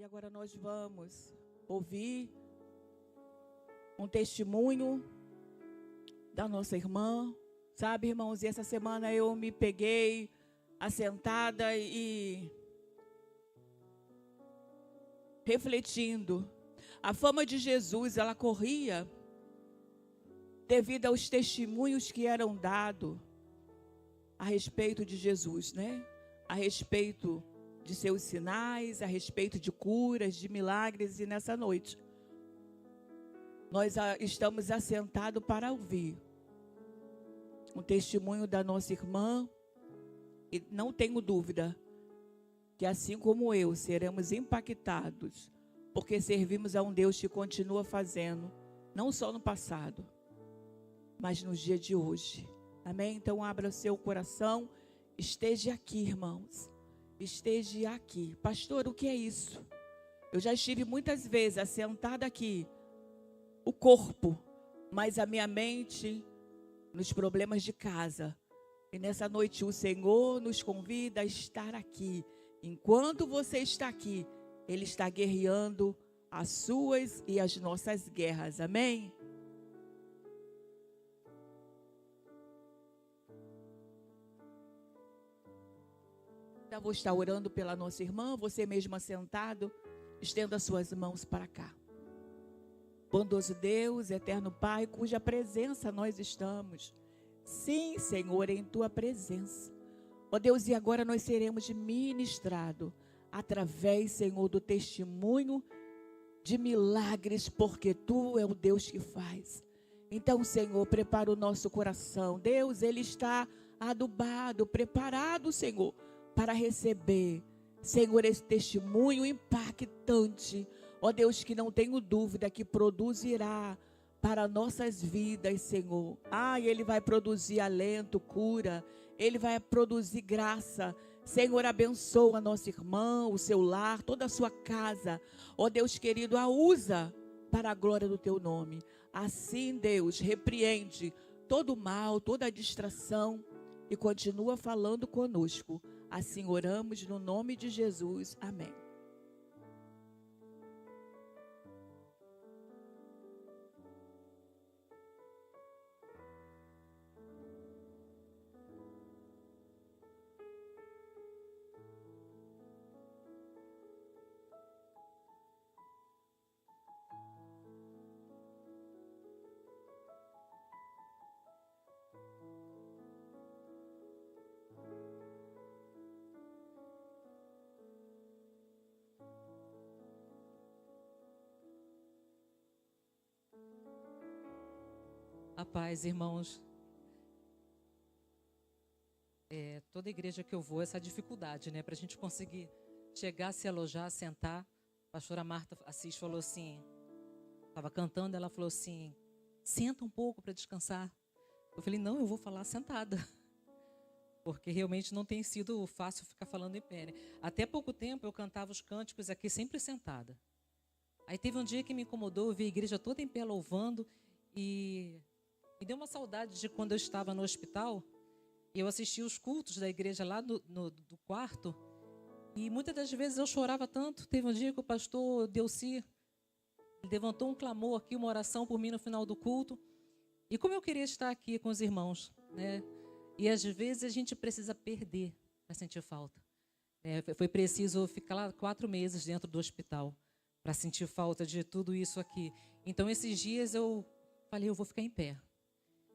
E agora nós vamos ouvir um testemunho da nossa irmã. Sabe, irmãos, e essa semana eu me peguei assentada e refletindo. A fama de Jesus, ela corria devido aos testemunhos que eram dados a respeito de Jesus, né? A respeito de seus sinais, a respeito de curas, de milagres. E nessa noite, nós estamos assentados para ouvir um testemunho da nossa irmã. E não tenho dúvida que, assim como eu, seremos impactados, porque servimos a um Deus que continua fazendo, não só no passado, mas no dia de hoje. Amém? Então abra o seu coração, esteja aqui, irmãos. Esteja aqui. Pastor, o que é isso? Eu já estive muitas vezes assentada aqui, o corpo, mas a minha mente nos problemas de casa. E nessa noite o Senhor nos convida a estar aqui. Enquanto você está aqui, Ele está guerreando as suas e as nossas guerras. Amém? Eu vou estar orando pela nossa irmã. Você mesmo assentado, estenda as suas mãos para cá. Bondoso Deus, eterno Pai, cuja presença nós estamos. Sim, Senhor, em Tua presença. Ó Deus, e agora nós seremos ministrados através, Senhor, do testemunho de milagres, porque Tu é o Deus que faz. Então, Senhor, prepara o nosso coração. Deus, Ele está adubado, preparado, Senhor, para receber, Senhor, esse testemunho impactante. Ó Deus, que não tenho dúvida que produzirá para nossas vidas, Senhor. Ele vai produzir alento, cura. Ele vai produzir graça. Senhor, abençoa a nossa irmã, o seu lar, toda a sua casa. Ó Deus querido, a usa para a glória do Teu nome. Assim, Deus, repreende todo o mal, toda a distração e continua falando conosco. Assim oramos no nome de Jesus. Amém. A paz, irmãos. Toda igreja que eu vou, essa dificuldade, né? Para a gente conseguir chegar, se alojar, sentar. A pastora Marta Assis falou assim, estava cantando, ela falou assim, senta um pouco para descansar. Eu falei, não, eu vou falar sentada. Porque realmente não tem sido fácil ficar falando em pé, né? Até pouco tempo eu cantava os cânticos aqui sempre sentada. Aí teve um dia que me incomodou, eu vi a igreja toda em pé louvando e me deu uma saudade de quando eu estava no hospital. E eu assistia os cultos da igreja lá do quarto. E muitas das vezes eu chorava tanto. Teve um dia que o pastor Delci levantou um clamor aqui, uma oração por mim no final do culto. E como eu queria estar aqui com os irmãos, né? E às vezes a gente precisa perder para sentir falta. Foi preciso ficar lá 4 meses dentro do hospital para sentir falta de tudo isso aqui. Então esses dias eu falei, eu vou ficar em pé.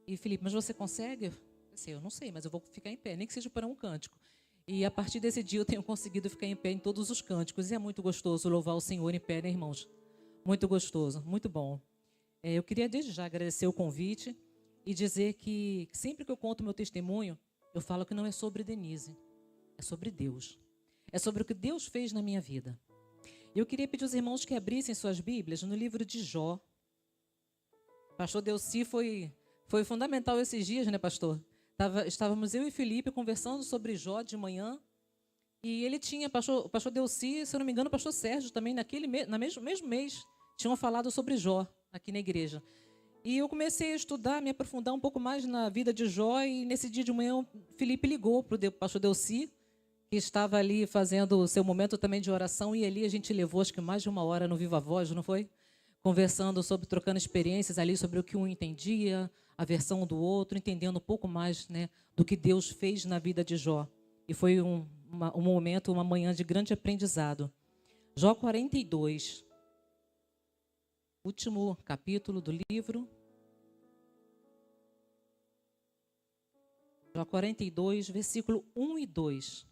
E Felipe, mas você consegue? Eu não sei, mas eu vou ficar em pé, nem que seja para um cântico. E a partir desse dia eu tenho conseguido ficar em pé em todos os cânticos. E é muito gostoso louvar o Senhor em pé, né, irmãos? Muito gostoso, muito bom. Eu queria desde já agradecer o convite e dizer que sempre que eu conto meu testemunho, eu falo que não é sobre Denise, é sobre Deus. É sobre o que Deus fez na minha vida. Eu queria pedir aos irmãos que abrissem suas Bíblias no livro de Jó. Pastor Delci foi fundamental esses dias, né, pastor? Estávamos eu e Felipe conversando sobre Jó de manhã. E ele tinha, o pastor Delci, se eu não me engano, o pastor Sérgio também, no mesmo mês, tinham falado sobre Jó aqui na igreja. E eu comecei a estudar, me aprofundar um pouco mais na vida de Jó. E nesse dia de manhã, o Felipe ligou para o pastor Delci que estava ali fazendo o seu momento também de oração, e ali a gente levou acho que mais de 1 hora no Viva Voz, não foi? Conversando sobre, trocando experiências ali sobre o que um entendia, a versão do outro, entendendo um pouco mais, né, do que Deus fez na vida de Jó. E foi um momento, uma manhã de grande aprendizado. Jó 42, último capítulo do livro. Jó 42, versículo 1 e 2.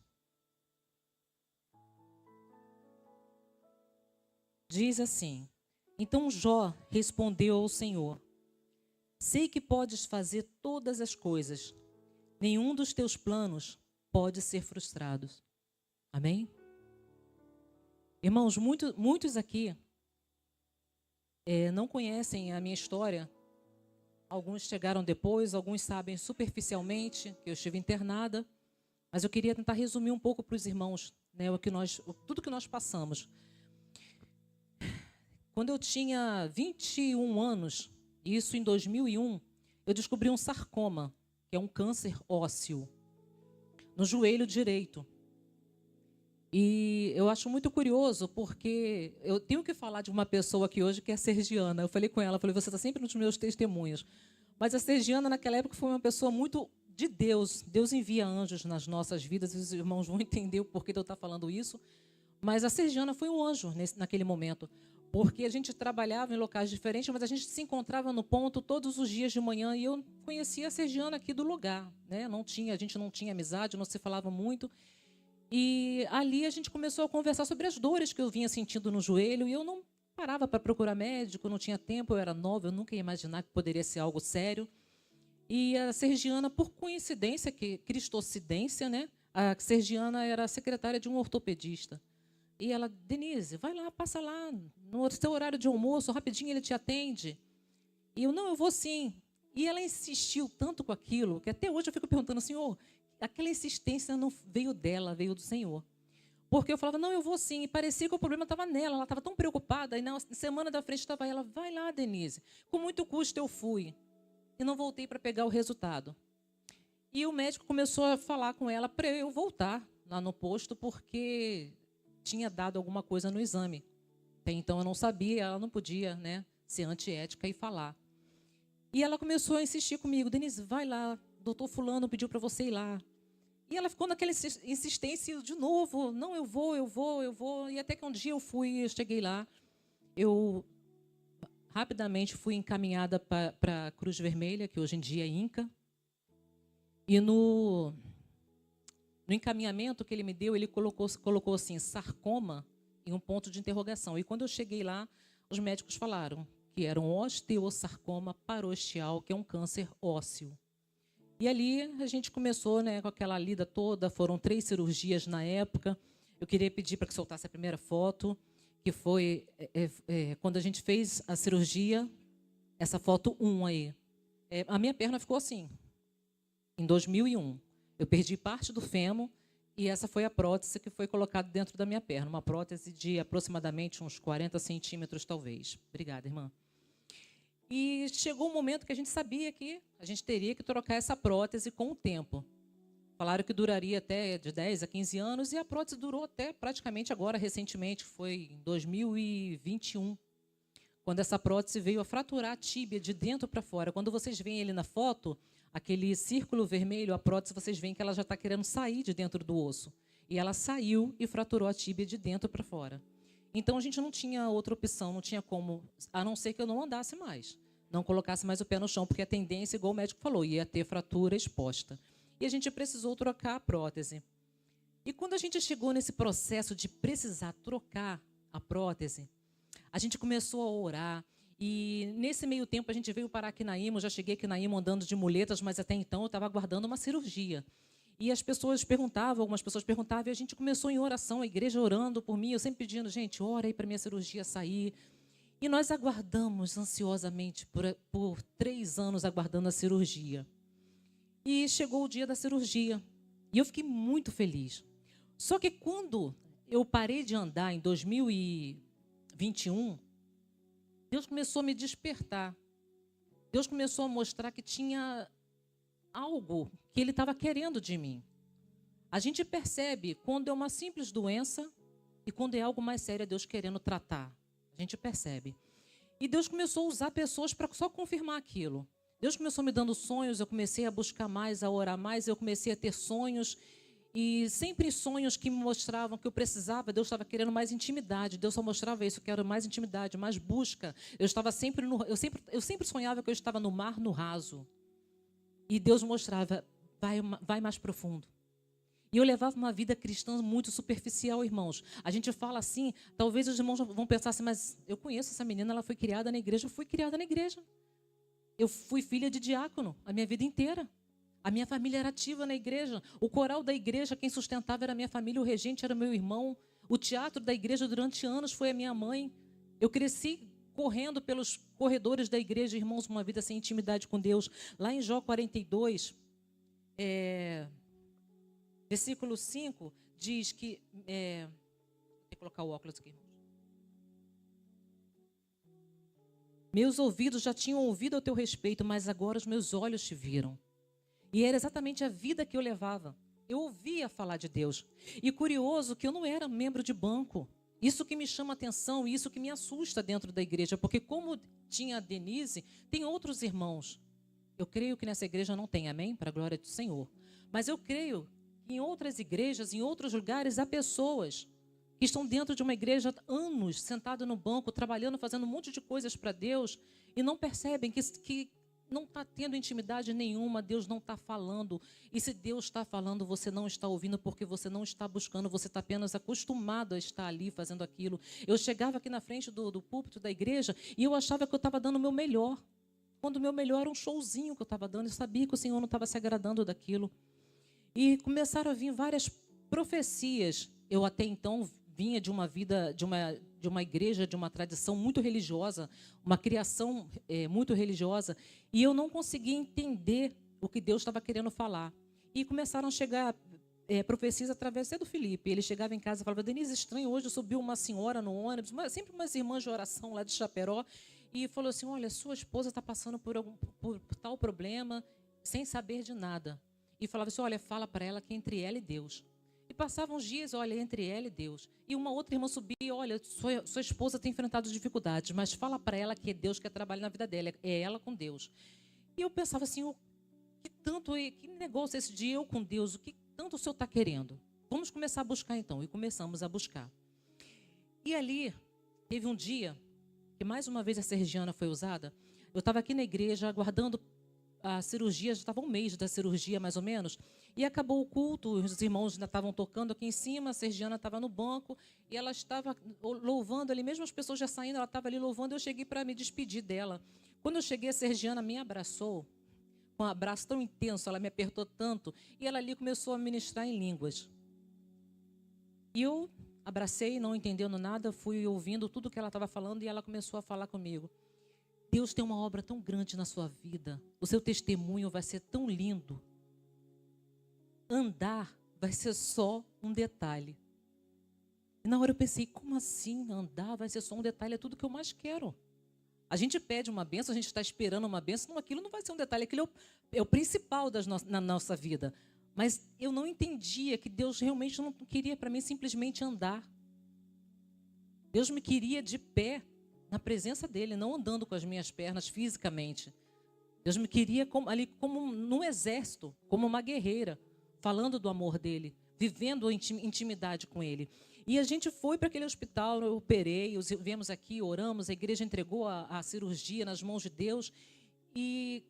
Diz assim: Então Jó respondeu ao Senhor: Sei que podes fazer todas as coisas. Nenhum dos teus planos pode ser frustrado. Amém? Irmãos, muitos aqui não conhecem a minha história. Alguns chegaram depois, alguns sabem superficialmente que eu estive internada. Mas eu queria tentar resumir um pouco para os irmãos, né, tudo que nós passamos. Quando eu tinha 21 anos, isso em 2001, eu descobri um sarcoma, que é um câncer ósseo, no joelho direito. E eu acho muito curioso, porque eu tenho que falar de uma pessoa aqui hoje que é Sergiana. Eu falei com ela, você está sempre nos meus testemunhos. Mas a Sergiana, naquela época, foi uma pessoa muito de Deus. Deus envia anjos nas nossas vidas, e os irmãos vão entender o porquê de eu estar falando isso. Mas a Sergiana foi um anjo naquele momento, porque a gente trabalhava em locais diferentes, mas a gente se encontrava no ponto todos os dias de manhã, e eu conhecia a Sergiana aqui do lugar, né? A gente não tinha amizade, não se falava muito. E ali a gente começou a conversar sobre as dores que eu vinha sentindo no joelho, e eu não parava para procurar médico, não tinha tempo, eu era nova, eu nunca ia imaginar que poderia ser algo sério. E a Sergiana, por coincidência, cristocidência, né? A Sergiana era secretária de um ortopedista. E ela: Denise, vai lá, passa lá, no seu horário de almoço, rapidinho ele te atende. E eu: não, eu vou sim. E ela insistiu tanto com aquilo, que até hoje eu fico perguntando: Senhor, aquela insistência não veio dela, veio do Senhor. Porque eu falava: não, eu vou sim. E parecia que o problema estava nela, ela estava tão preocupada. E na semana da frente estava ela: vai lá, Denise. Com muito custo eu fui. E não voltei para pegar o resultado. E o médico começou a falar com ela para eu voltar lá no posto, porque tinha dado alguma coisa no exame. Até então eu não sabia, ela não podia, né, ser antiética e falar. E ela começou a insistir comigo: Denise, vai lá, doutor fulano pediu para você ir lá. E ela ficou naquela insistência de novo: não, eu vou. E até que um dia eu cheguei lá, eu rapidamente fui encaminhada para a Cruz Vermelha, que hoje em dia é INCA. E no encaminhamento que ele me deu, ele colocou assim, sarcoma, em um ponto de interrogação. E quando eu cheguei lá, os médicos falaram que era um osteosarcoma parosteal, que é um câncer ósseo. E ali a gente começou, né, com aquela lida toda. Foram 3 cirurgias na época. Eu queria pedir para que soltasse a primeira foto, que foi quando a gente fez a cirurgia, essa foto 1 aí. A minha perna ficou assim, em 2001. Eu perdi parte do fêmur, e essa foi a prótese que foi colocada dentro da minha perna. Uma prótese de aproximadamente uns 40 centímetros, talvez. Obrigada, irmã. E chegou um momento que a gente sabia que a gente teria que trocar essa prótese com o tempo. Falaram que duraria até de 10 a 15 anos, e a prótese durou até praticamente agora, recentemente, foi em 2021, quando essa prótese veio a fraturar a tíbia de dentro para fora. Quando vocês veem ele na foto, aquele círculo vermelho, a prótese, vocês veem que ela já está querendo sair de dentro do osso. E ela saiu e fraturou a tíbia de dentro para fora. Então, a gente não tinha outra opção, não tinha como, a não ser que eu não andasse mais, não colocasse mais o pé no chão, porque a tendência, igual o médico falou, ia ter fratura exposta. E a gente precisou trocar a prótese. E quando a gente chegou nesse processo de precisar trocar a prótese, a gente começou a orar. E nesse meio tempo a gente veio parar aqui na IMO. Eu já cheguei aqui na IMO andando de muletas, mas até então eu estava aguardando uma cirurgia. E as pessoas perguntavam, algumas pessoas perguntavam, e a gente começou em oração, a igreja orando por mim, eu sempre pedindo: gente, ora aí para minha cirurgia sair. E nós aguardamos ansiosamente por 3 anos aguardando a cirurgia. E chegou o dia da cirurgia. E eu fiquei muito feliz. Só que quando eu parei de andar em 2021, Deus começou a me despertar. Deus começou a mostrar que tinha algo que Ele estava querendo de mim. A gente percebe quando é uma simples doença e quando é algo mais sério, Deus querendo tratar. A gente percebe. E Deus começou a usar pessoas para só confirmar aquilo. Deus começou me dando sonhos, eu comecei a buscar mais, a orar mais, eu comecei a ter sonhos. E sempre sonhos que me mostravam que eu precisava, Deus estava querendo mais intimidade. Deus só mostrava isso, eu quero mais intimidade, mais busca. Eu sempre sonhava que eu estava no mar, no raso. E Deus mostrava, vai mais profundo. E eu levava uma vida cristã muito superficial, irmãos. A gente fala assim, talvez os irmãos vão pensar assim, mas eu conheço essa menina, ela foi criada na igreja. Eu fui criada na igreja. Eu fui filha de diácono a minha vida inteira. A minha família era ativa na igreja. O coral da igreja, quem sustentava era a minha família, o regente era meu irmão. O teatro da igreja durante anos foi a minha mãe. Eu cresci correndo pelos corredores da igreja, irmãos, uma vida sem intimidade com Deus. Lá em Jó 42, versículo 5, diz que... Vou colocar o óculos aqui, irmãos. Meus ouvidos já tinham ouvido ao teu respeito, mas agora os meus olhos te viram. E era exatamente a vida que eu levava. Eu ouvia falar de Deus. E curioso que eu não era membro de banco. Isso que me chama a atenção e isso que me assusta dentro da igreja. Porque como tinha a Denise, tem outros irmãos. Eu creio que nessa igreja não tem, amém? Para a glória do Senhor. Mas eu creio que em outras igrejas, em outros lugares, há pessoas que estão dentro de uma igreja há anos, sentadas no banco, trabalhando, fazendo um monte de coisas para Deus e não percebem que não está tendo intimidade nenhuma, Deus não está falando. E se Deus está falando, você não está ouvindo porque você não está buscando, você está apenas acostumado a estar ali fazendo aquilo. Eu chegava aqui na frente do púlpito da igreja e eu achava que eu estava dando o meu melhor. Quando o meu melhor era um showzinho que eu estava dando, eu sabia que o Senhor não estava se agradando daquilo. E começaram a vir várias profecias. Eu até então vinha de uma vida, de uma igreja, de uma tradição muito religiosa, uma criação muito religiosa, e eu não conseguia entender o que Deus estava querendo falar. E começaram a chegar profecias através do Felipe. Ele chegava em casa e falava, Denise, estranho, hoje subiu uma senhora no ônibus, sempre umas irmãs de oração lá de Chaperó, e falou assim, olha, sua esposa está passando por tal problema, sem saber de nada. E falava assim, olha, fala para ela que é entre ela e Deus. E passavam os dias, olha, entre ela e Deus. E uma outra irmã subia, olha, sua esposa tem enfrentado dificuldades, mas fala para ela que é Deus que trabalha na vida dela, é ela com Deus. E eu pensava assim, que negócio é esse de eu com Deus, o que tanto o Senhor está querendo? Vamos começar a buscar então. E começamos a buscar. E ali, teve um dia, que mais uma vez a Sergiana foi usada, eu estava aqui na igreja, aguardando a cirurgia, já estava um mês da cirurgia, mais ou menos, e acabou o culto, os irmãos ainda estavam tocando aqui em cima, a Sergiana estava no banco, e ela estava louvando ali, mesmo as pessoas já saindo, ela estava ali louvando, eu cheguei para me despedir dela. Quando eu cheguei, a Sergiana me abraçou, com um abraço tão intenso, ela me apertou tanto, e ela ali começou a ministrar em línguas. E eu abracei, não entendendo nada, fui ouvindo tudo que ela estava falando, e ela começou a falar comigo. Deus tem uma obra tão grande na sua vida. O seu testemunho vai ser tão lindo. Andar vai ser só um detalhe. E na hora eu pensei, como assim andar vai ser só um detalhe? É tudo que eu mais quero. A gente pede uma bênção, a gente está esperando uma bênção. Não, aquilo não vai ser um detalhe, aquilo é o principal na nossa vida. Mas eu não entendia que Deus realmente não queria para mim simplesmente andar. Deus me queria de pé, na presença dele, não andando com as minhas pernas fisicamente. Deus me queria ali como num exército, como uma guerreira, falando do amor dele, vivendo intimidade com ele. E a gente foi para aquele hospital, eu operei, viemos aqui, oramos, a igreja entregou a cirurgia nas mãos de Deus. E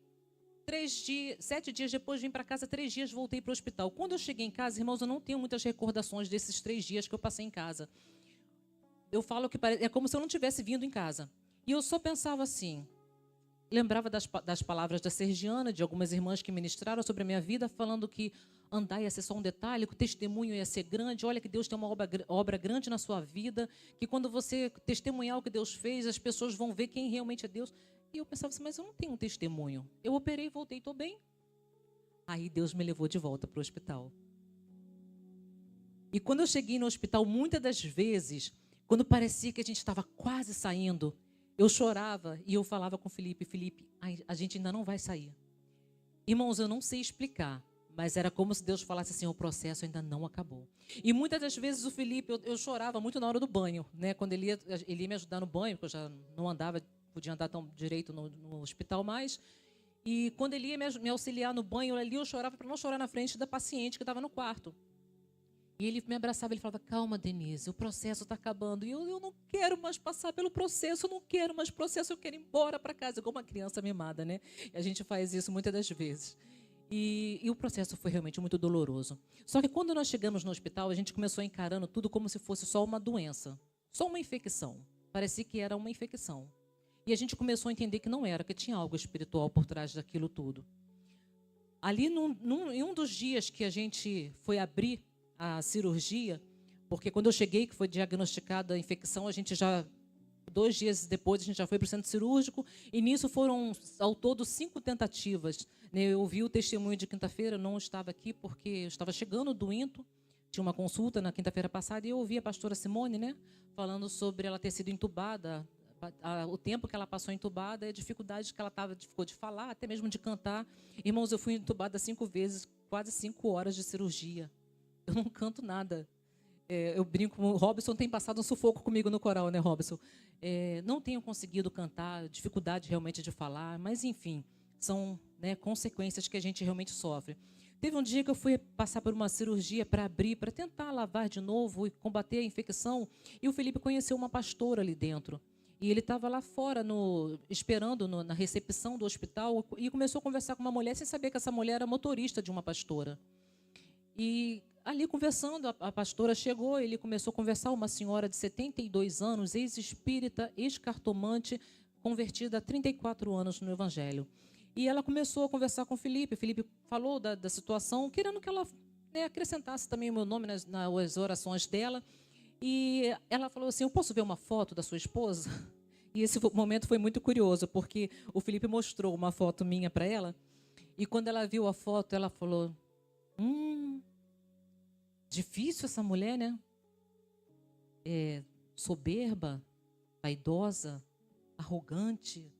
7 dias depois vim para casa, 3 dias voltei para o hospital. Quando eu cheguei em casa, irmãos, eu não tenho muitas recordações desses 3 dias que eu passei em casa. Eu falo que é como se eu não tivesse vindo em casa. E eu só pensava assim, lembrava das palavras da Sergiana, de algumas irmãs que ministraram sobre a minha vida, falando que andar ia ser só um detalhe, que o testemunho ia ser grande. Olha que Deus tem uma obra grande na sua vida, que quando você testemunhar o que Deus fez, as pessoas vão ver quem realmente é Deus. E eu pensava assim, mas eu não tenho um testemunho. Eu operei, voltei, estou bem. Aí Deus me levou de volta para o hospital. E quando eu cheguei no hospital, muitas das vezes, quando parecia que a gente estava quase saindo, eu chorava e eu falava com o Felipe, a gente ainda não vai sair. Irmãos, eu não sei explicar, Mas era como se Deus falasse assim, o processo ainda não acabou. E muitas das vezes o Felipe, eu chorava muito na hora do banho, né? Quando ele ia me ajudar no banho, porque eu já não andava, podia andar tão direito no hospital mais. E quando ele ia me auxiliar no banho, ali eu chorava para não chorar na frente da paciente que estava no quarto. E ele me abraçava, ele falava, calma, Denise, o processo está acabando. E eu não quero mais passar pelo processo, eu não quero mais processo, eu quero ir embora para casa. Como uma criança mimada, né? E a gente faz isso muitas das vezes. E o processo foi realmente muito doloroso. Só que quando nós chegamos no hospital, a gente começou encarando tudo como se fosse só uma doença, só uma infecção. Parecia que era uma infecção. E a gente começou a entender que não era, que tinha algo espiritual por trás daquilo tudo. Ali, em um dos dias que a gente foi abrir a cirurgia, porque quando eu cheguei, que foi diagnosticada a infecção, a gente já, 2 dias depois, a gente já foi para o centro cirúrgico, e nisso foram, ao todo, 5 tentativas. Eu ouvi o testemunho de quinta-feira, eu não estava aqui porque eu estava chegando do INTO, tinha uma consulta na quinta-feira passada, e eu ouvi a pastora Simone, né, falando sobre ela ter sido entubada, o tempo que ela passou entubada, e a dificuldade que ela ficou de falar, até mesmo de cantar. Irmãos, eu fui entubada 5 vezes, quase 5 horas de cirurgia. Eu não canto nada. Eu brinco, o Robson tem passado um sufoco comigo no coral, né, Robson? Não tenho conseguido cantar, dificuldade realmente de falar, mas, enfim, são, né, consequências que a gente realmente sofre. Teve um dia que eu fui passar por uma cirurgia para abrir, para tentar lavar de novo e combater a infecção, e o Felipe conheceu uma pastora ali dentro. E ele estava lá fora, esperando na recepção do hospital, e começou a conversar com uma mulher, sem saber que essa mulher era motorista de uma pastora. E ali conversando, a pastora chegou, ele começou a conversar, uma senhora de 72 anos, ex-espírita, ex-cartomante, convertida há 34 anos no Evangelho. E ela começou a conversar com o Felipe falou da situação, querendo que ela, né, acrescentasse também o meu nome nas orações dela. E ela falou assim, eu posso ver uma foto da sua esposa? E esse momento foi muito curioso, porque o Felipe mostrou uma foto minha para ela, e quando ela viu a foto, ela falou, difícil essa mulher, né? Soberba, vaidosa, arrogante.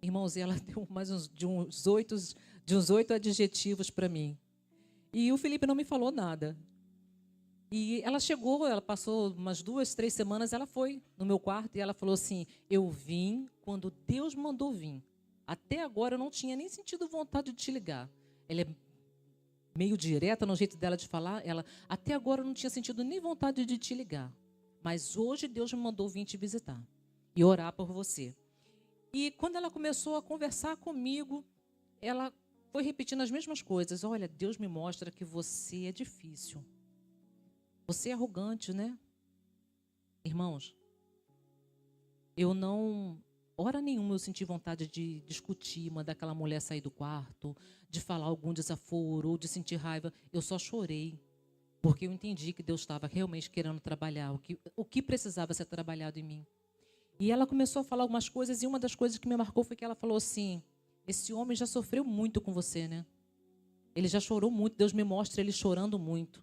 Irmãos, ela deu mais uns 8 adjetivos para mim. E o Felipe não me falou nada. E ela chegou, ela passou umas 2, 3 semanas, ela foi no meu quarto e ela falou assim, eu vim quando Deus mandou vir. Até agora eu não tinha nem sentido vontade de te ligar. Ela é meio direta no jeito dela de falar. Até agora eu não tinha sentido nem vontade de te ligar. Mas hoje Deus me mandou vir te visitar e orar por você. E quando ela começou a conversar comigo, ela foi repetindo as mesmas coisas. Olha, Deus me mostra que você é difícil. Você é arrogante, né? Irmãos, eu não... hora nenhuma eu senti vontade de discutir, mandar aquela mulher sair do quarto, de falar algum desaforo ou de sentir raiva. Eu só chorei, porque eu entendi que Deus estava realmente querendo trabalhar, o que precisava ser trabalhado em mim. E ela começou a falar algumas coisas, e uma das coisas que me marcou foi que ela falou assim, esse homem já sofreu muito com você, né? Ele já chorou muito, Deus me mostra ele chorando muito.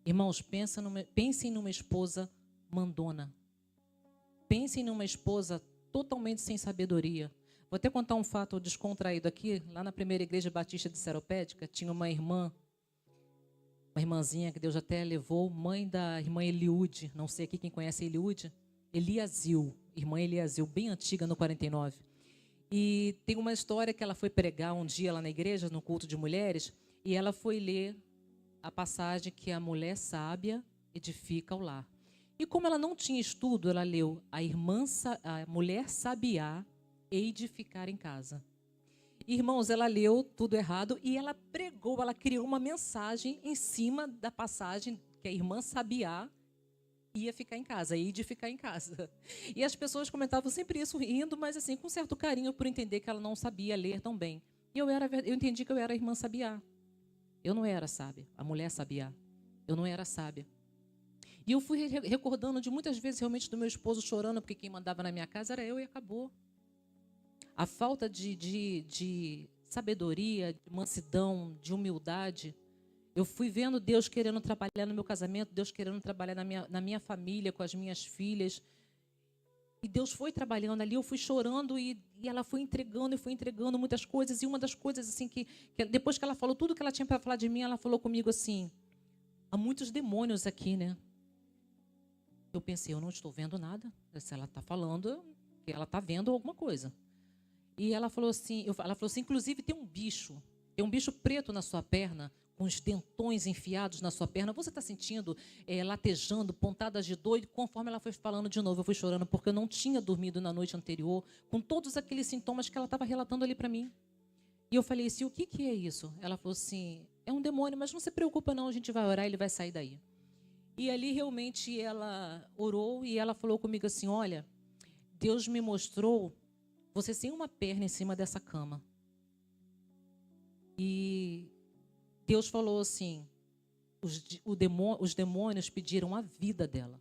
Irmãos, pensem numa esposa mandona. Pensem numa esposa totalmente sem sabedoria. Vou até contar um fato descontraído aqui. Lá na primeira igreja batista de Seropédica, tinha uma irmãzinha que Deus até levou, mãe da irmã Eliude. Não sei aqui quem conhece a Eliude. Eliazil, irmã Eliazil, bem antiga, no 49. E tem uma história que ela foi pregar um dia lá na igreja, no culto de mulheres, e ela foi ler a passagem que a mulher sábia edifica o lar. E como ela não tinha estudo, ela leu a mulher sabiá edificar em casa. Irmãos, ela leu tudo errado e ela pregou, ela criou uma mensagem em cima da passagem que a irmã sabiá ia ficar em casa, ia edificar em casa. E as pessoas comentavam sempre isso rindo, mas assim, com certo carinho, por entender que ela não sabia ler tão bem. E eu entendi que eu era a irmã sabiá. Eu não era sábia, a mulher sabiá. Eu não era sábia. E eu fui recordando de muitas vezes realmente do meu esposo chorando, porque quem mandava na minha casa era eu e acabou. A falta de sabedoria, de mansidão, de humildade. Eu fui vendo Deus querendo trabalhar no meu casamento, Deus querendo trabalhar na minha família, com as minhas filhas. E Deus foi trabalhando ali, eu fui chorando e ela foi entregando muitas coisas. E uma das coisas, assim, que depois que ela falou tudo que ela tinha para falar de mim, ela falou comigo assim: há muitos demônios aqui, né? Eu pensei, eu não estou vendo nada. Se ela está falando, que ela está vendo alguma coisa. E ela falou assim, inclusive tem um bicho preto na sua perna, com os dentões enfiados na sua perna. Você está sentindo latejando, pontadas de dor? E conforme ela foi falando de novo, eu fui chorando, porque eu não tinha dormido na noite anterior, com todos aqueles sintomas que ela estava relatando ali para mim. E eu falei assim, o que é isso? Ela falou assim, é um demônio, mas não se preocupa não, a gente vai orar e ele vai sair daí. E ali realmente ela orou e ela falou comigo assim, olha, Deus me mostrou você sem uma perna em cima dessa cama. E Deus falou assim, os demônios pediram a vida dela.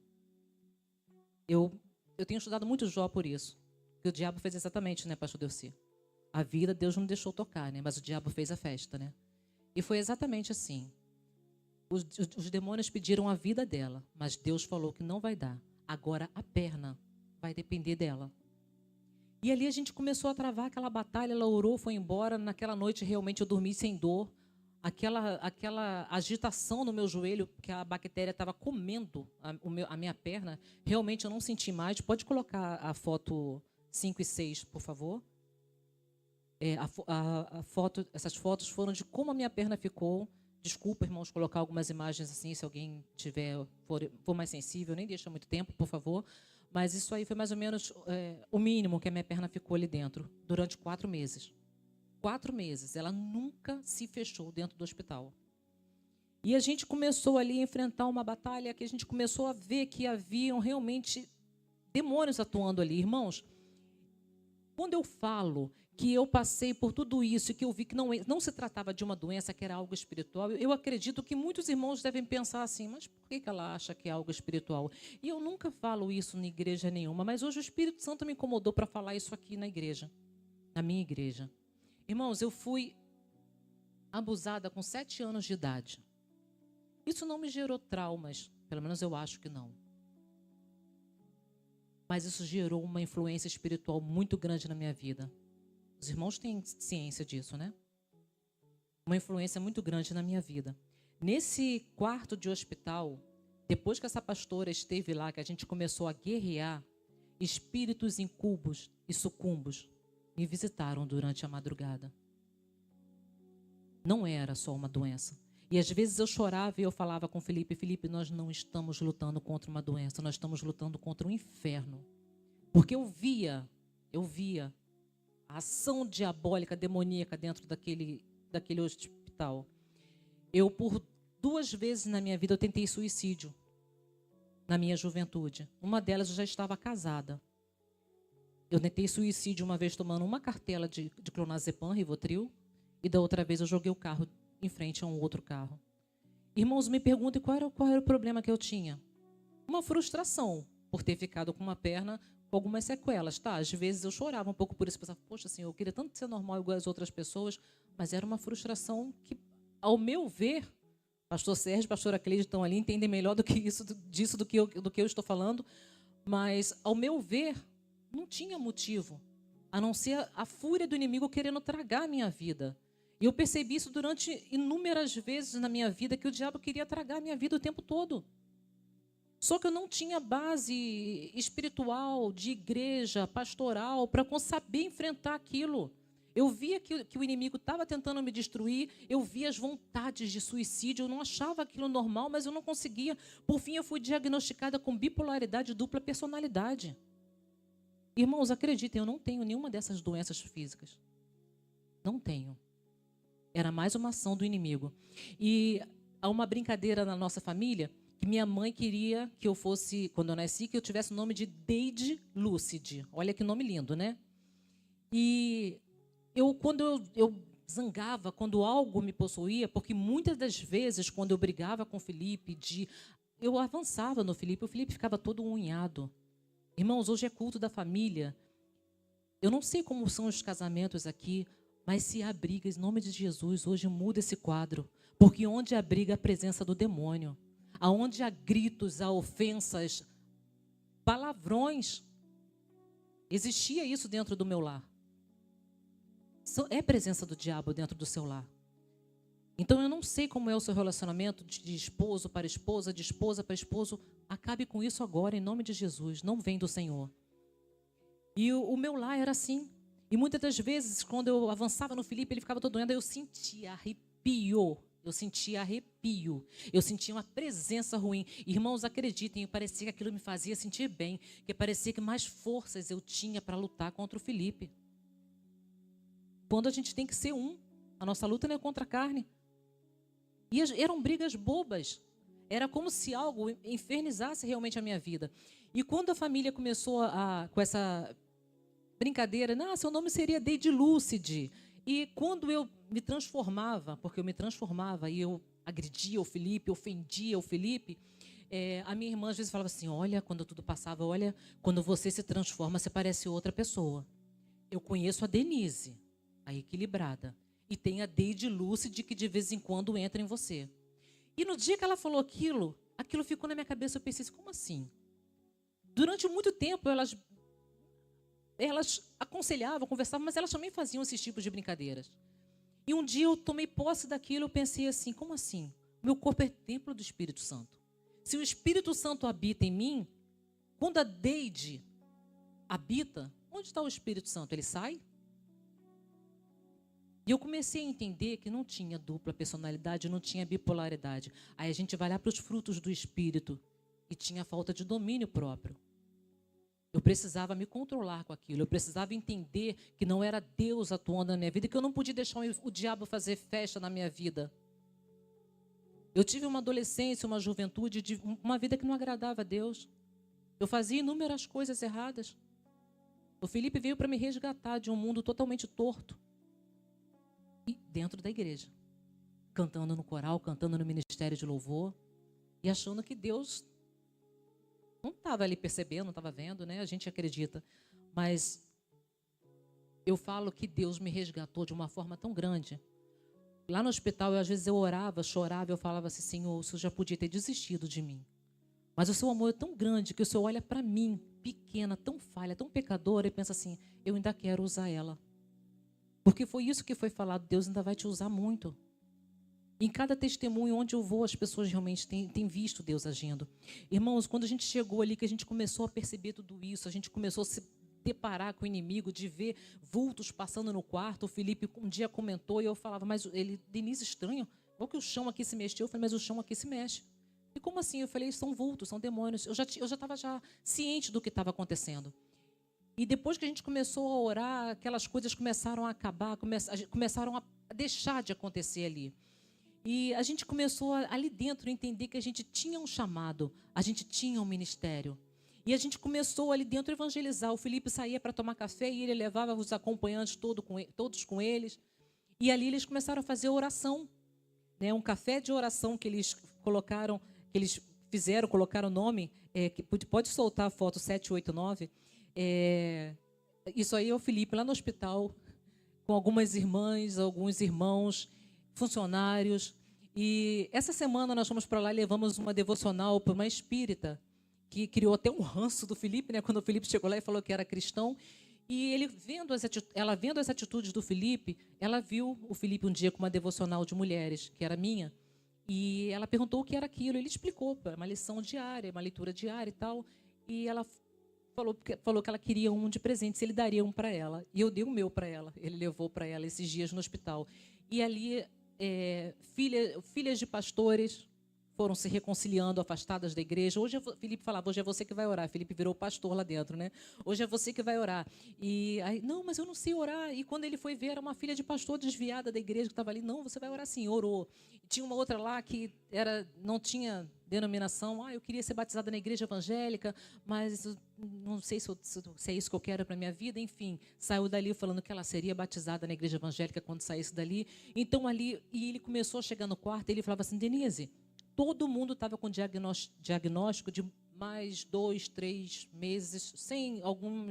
Eu tenho estudado muito Jó por isso. Porque o diabo fez exatamente, né, pastor Delci? A vida Deus não deixou tocar, né? Mas o diabo fez a festa, né? E foi exatamente assim. Os demônios pediram a vida dela, mas Deus falou que não vai dar. Agora a perna vai depender dela. E ali a gente começou a travar aquela batalha, ela orou, foi embora. Naquela noite realmente eu dormi sem dor. Aquela agitação no meu joelho, que a bactéria estava comendo a minha perna, realmente eu não senti mais. Pode colocar a foto 5 e 6, por favor. Essas fotos foram de como a minha perna ficou. Desculpa, irmãos, colocar algumas imagens assim, se alguém for mais sensível, nem deixa muito tempo, por favor. Mas isso aí foi mais ou menos o mínimo que a minha perna ficou ali dentro, durante 4 meses. 4 meses, ela nunca se fechou dentro do hospital. E a gente começou ali a enfrentar uma batalha que a gente começou a ver que haviam realmente demônios atuando ali. Irmãos, quando eu falo que eu passei por tudo isso e que eu vi que não se tratava de uma doença, que era algo espiritual, eu acredito que muitos irmãos devem pensar assim, mas por que ela acha que é algo espiritual? E eu nunca falo isso na igreja nenhuma, mas hoje o Espírito Santo me incomodou para falar isso aqui na igreja, na minha igreja. Irmãos, eu fui abusada com 7 anos de idade. Isso não me gerou traumas, pelo menos eu acho que não. Mas isso gerou uma influência espiritual muito grande na minha vida. Os irmãos têm ciência disso, né? Uma influência muito grande na minha vida. Nesse quarto de hospital, depois que essa pastora esteve lá, que a gente começou a guerrear, espíritos incubos e sucumbos me visitaram durante a madrugada. Não era só uma doença. E às vezes eu chorava e eu falava com o Felipe, Felipe, nós não estamos lutando contra uma doença, nós estamos lutando contra um inferno. Porque eu via a ação diabólica, demoníaca dentro daquele hospital. Eu, por 2 vezes na minha vida, eu tentei suicídio, na minha juventude. Uma delas eu já estava casada. Eu tentei suicídio uma vez tomando uma cartela de clonazepam, Rivotril, e da outra vez eu joguei o carro em frente a um outro carro. Irmãos, me perguntem qual era o problema que eu tinha. Uma frustração por ter ficado com uma perna com algumas sequelas, tá? Às vezes eu chorava um pouco por isso, pensava, poxa, Senhor, eu queria tanto ser normal igual as outras pessoas, mas era uma frustração que, ao meu ver, pastor Sérgio, pastora Cleide estão ali, entendem melhor do que disso do que eu estou falando, mas, ao meu ver, não tinha motivo, a não ser a fúria do inimigo querendo tragar a minha vida. E eu percebi isso durante inúmeras vezes na minha vida, que o diabo queria tragar a minha vida o tempo todo. Só que eu não tinha base espiritual, de igreja, pastoral, para saber enfrentar aquilo. Eu via que o inimigo estava tentando me destruir, eu via as vontades de suicídio, eu não achava aquilo normal, mas eu não conseguia. Por fim, eu fui diagnosticada com bipolaridade, dupla personalidade. Irmãos, acreditem, eu não tenho nenhuma dessas doenças físicas. Não tenho. Era mais uma ação do inimigo. E há uma brincadeira na nossa família, que minha mãe queria que eu fosse, quando eu nasci, que eu tivesse o nome de Deide Lúcide. Olha que nome lindo, né? E quando eu zangava, quando algo me possuía, porque muitas das vezes, quando eu brigava com o Felipe, eu avançava no Felipe, o Felipe ficava todo unhado. Irmãos, hoje é culto da família. Eu não sei como são os casamentos aqui, mas se há briga, em nome de Jesus, hoje muda esse quadro. Porque onde há briga, a presença do demônio. Aonde há gritos, há ofensas, palavrões, Existia isso dentro do meu lar. É presença do diabo dentro do seu lar. Então eu não sei como é o seu relacionamento de esposo para esposa, de esposa para esposo. Acabe com isso agora, em nome de Jesus. Não vem do Senhor. E o meu lar era assim. E muitas das vezes, quando eu avançava no Felipe, ele ficava todo doendo, eu sentia arrepio. Eu sentia arrepio. Eu sentia uma presença ruim. Irmãos, acreditem, parecia que aquilo me fazia sentir bem. Que parecia que mais forças eu tinha para lutar contra o Felipe. Quando a gente tem que ser um. A nossa luta não é contra a carne. E eram brigas bobas. Era como se algo infernizasse realmente a minha vida. E quando a família começou com essa brincadeira, seu nome seria Deide Lúcide. E quando eu me transformava, porque eu me transformava e eu agredia o Felipe, ofendia o Felipe, a minha irmã às vezes falava assim, olha, quando tudo passava, olha, quando você se transforma, você parece outra pessoa. Eu conheço a Denise, a equilibrada. E tem a Deide Lúcide que de vez em quando entra em você. E no dia que ela falou aquilo ficou na minha cabeça, eu pensei assim, como assim? Durante muito tempo elas aconselhavam, conversavam, mas elas também faziam esses tipos de brincadeiras. E um dia eu tomei posse daquilo, eu pensei assim, como assim? Meu corpo é templo do Espírito Santo. Se o Espírito Santo habita em mim, quando a Deide habita, onde está o Espírito Santo? Ele sai? E eu comecei a entender que não tinha dupla personalidade, não tinha bipolaridade. Aí a gente vai lá para os frutos do Espírito. E tinha falta de domínio próprio. Eu precisava me controlar com aquilo. Eu precisava entender que não era Deus atuando na minha vida, que eu não podia deixar o diabo fazer festa na minha vida. Eu tive uma adolescência, uma juventude, uma vida que não agradava a Deus. Eu fazia inúmeras coisas erradas. O Felipe veio para me resgatar de um mundo totalmente torto. E dentro da igreja. Cantando no coral, cantando no ministério de louvor. E achando que Deus não estava ali percebendo, não estava vendo, né? A gente acredita. Mas eu falo que Deus me resgatou de uma forma tão grande. Lá no hospital, às vezes eu orava, chorava, eu falava assim, Senhor, o Senhor já podia ter desistido de mim. Mas o seu amor é tão grande que o Senhor olha para mim, pequena, tão falha, tão pecadora, e pensa assim, eu ainda quero usar ela. Porque foi isso que foi falado, Deus ainda vai te usar muito. Em cada testemunho onde eu vou, as pessoas realmente têm visto Deus agindo. Irmãos, quando a gente chegou ali, que a gente começou a perceber tudo isso, a gente começou a se deparar com o inimigo, de ver vultos passando no quarto. O Felipe um dia comentou e eu falava, mas Denise, estranho, qual que o chão aqui se mexeu? Eu falei, mas o chão aqui se mexe. E como assim? Eu falei, são vultos, são demônios. Eu já estava ciente do que estava acontecendo. E depois que a gente começou a orar, aquelas coisas começaram a acabar, começaram a deixar de acontecer ali. E a gente começou ali dentro a entender que a gente tinha um chamado, a gente tinha um ministério. E a gente começou ali dentro a evangelizar. O Felipe saía para tomar café e ele levava os acompanhantes todos com eles. E ali eles começaram a fazer oração. Né? Um café de oração que eles colocaram, colocaram o nome, que pode soltar a foto 789. Isso aí é o Felipe lá no hospital, com algumas irmãs, alguns irmãos, funcionários. E essa semana nós fomos para lá e levamos uma devocional para uma espírita, que criou até um ranço do Felipe, né? Quando o Felipe chegou lá e falou que era cristão. E ela vendo as atitudes do Felipe, ela viu o Felipe um dia com uma devocional de mulheres, que era minha, e ela perguntou o que era aquilo. Ele explicou, uma lição diária, uma leitura diária e tal. E ela falou que ela queria um de presente, se ele daria um para ela. E eu dei o meu para ela. Ele levou para ela esses dias no hospital. E ali, filhas de pastores foram se reconciliando, afastadas da igreja. Hoje, Felipe falava, hoje é você que vai orar. Felipe virou pastor lá dentro, né? Hoje é você que vai orar. E aí, não, mas eu não sei orar. E quando ele foi ver, era uma filha de pastor desviada da igreja que estava ali. Não, você vai orar sim, orou. E tinha uma outra lá que não tinha denominação. Eu queria ser batizada na igreja evangélica, mas não sei se é isso que eu quero para a minha vida. Enfim, saiu dali falando que ela seria batizada na igreja evangélica quando saísse dali. Então, ali, e ele começou a chegar no quarto e ele falava assim, Denise, todo mundo estava com diagnóstico de mais 2, 3 meses,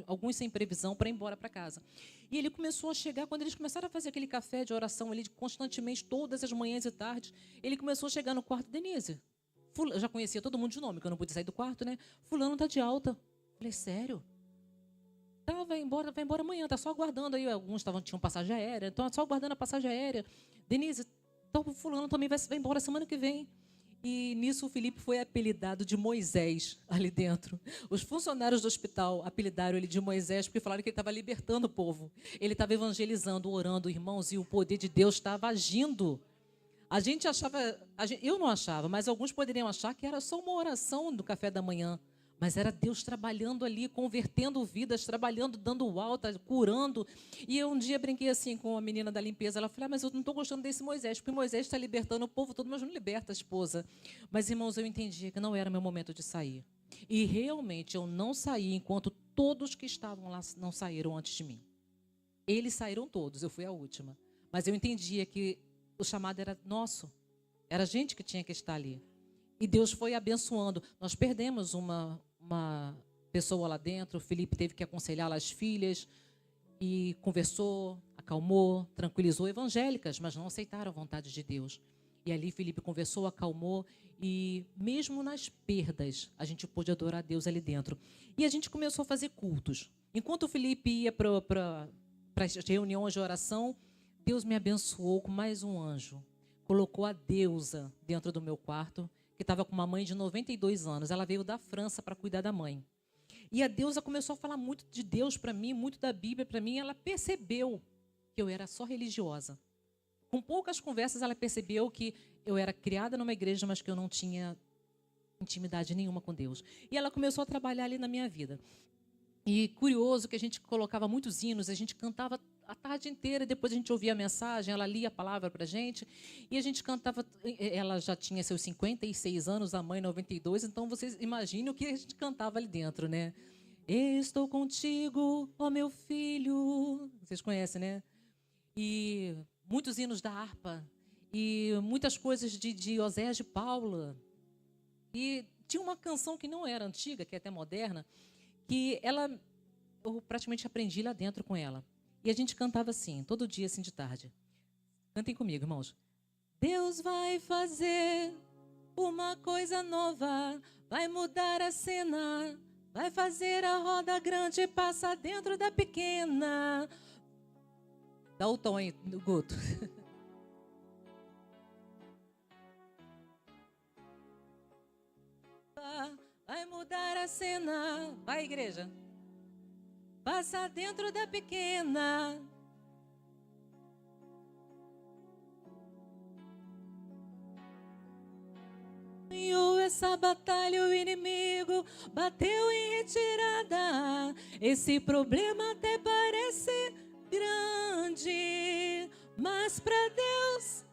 alguns sem previsão, para ir embora para casa. E ele começou a chegar, quando eles começaram a fazer aquele café de oração ali, constantemente, todas as manhãs e tardes, ele começou a chegar no quarto, Denise, eu já conhecia todo mundo de nome, que eu não pude sair do quarto, né? Fulano está de alta. Eu falei, sério? Tá, vai embora amanhã, tá só aguardando aí. Alguns tinham passagem aérea, então só aguardando a passagem aérea. Denise, tá, o fulano também vai embora semana que vem. E nisso o Felipe foi apelidado de Moisés ali dentro. Os funcionários do hospital apelidaram ele de Moisés porque falaram que ele estava libertando o povo. Ele estava evangelizando, orando, irmãos, e o poder de Deus estava agindo. A gente achava, eu não achava, mas alguns poderiam achar que era só uma oração do café da manhã. Mas era Deus trabalhando ali, convertendo vidas, trabalhando, dando alta, curando. E eu um dia brinquei assim com a menina da limpeza. Ela falou, mas eu não estou gostando desse Moisés, porque Moisés está libertando o povo todo, mas não liberta a esposa. Mas, irmãos, eu entendi que não era meu momento de sair. E realmente eu não saí enquanto todos que estavam lá não saíram antes de mim. Eles saíram todos, eu fui a última. Mas eu entendia que o chamado era nosso. Era a gente que tinha que estar ali. E Deus foi abençoando. Nós perdemos uma pessoa lá dentro. O Felipe teve que aconselhar as filhas. E conversou, acalmou, tranquilizou. Evangélicas, mas não aceitaram a vontade de Deus. E ali Felipe conversou, acalmou. E mesmo nas perdas, a gente pôde adorar a Deus ali dentro. E a gente começou a fazer cultos. Enquanto o Felipe ia para as reuniões de oração, Deus me abençoou com mais um anjo. Colocou a deusa dentro do meu quarto, que estava com uma mãe de 92 anos. Ela veio da França para cuidar da mãe. E a deusa começou a falar muito de Deus para mim, muito da Bíblia para mim. Ela percebeu que eu era só religiosa. Com poucas conversas, ela percebeu que eu era criada numa igreja, mas que eu não tinha intimidade nenhuma com Deus. E ela começou a trabalhar ali na minha vida. E curioso que a gente colocava muitos hinos, a gente cantava a tarde inteira, depois a gente ouvia a mensagem, ela lia a palavra para a gente, e a gente cantava. Ela já tinha seus 56 anos, a mãe 92, então vocês imaginem o que a gente cantava ali dentro, né? Estou contigo, ó meu filho. Vocês conhecem, né? E muitos hinos da harpa, e muitas coisas de Oséias de Paula. E tinha uma canção que não era antiga, que é até moderna, que eu praticamente aprendi lá dentro com ela. E a gente cantava assim, todo dia, assim, de tarde. Cantem comigo, irmãos. Deus vai fazer uma coisa nova, vai mudar a cena, vai fazer a roda grande passar dentro da pequena. Dá o tom aí, Guto. Vai mudar a cena. Vai, igreja. Passa dentro da pequena. Ganhou essa batalha, o inimigo bateu em retirada. Esse problema até parece grande, mas para Deus...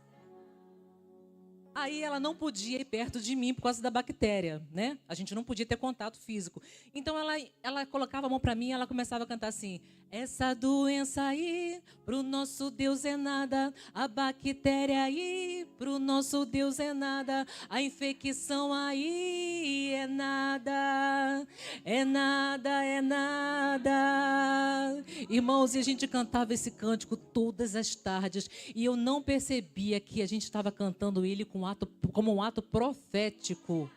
Aí ela não podia ir perto de mim por causa da bactéria, né? A gente não podia ter contato físico. Então ela colocava a mão para mim e ela começava a cantar assim: essa doença aí, pro nosso Deus é nada. A bactéria aí, pro nosso Deus é nada. A infecção aí é nada. É nada, é nada. Irmãos, e a gente cantava esse cântico todas as tardes. E eu não percebia que a gente estava cantando ele como um ato profético.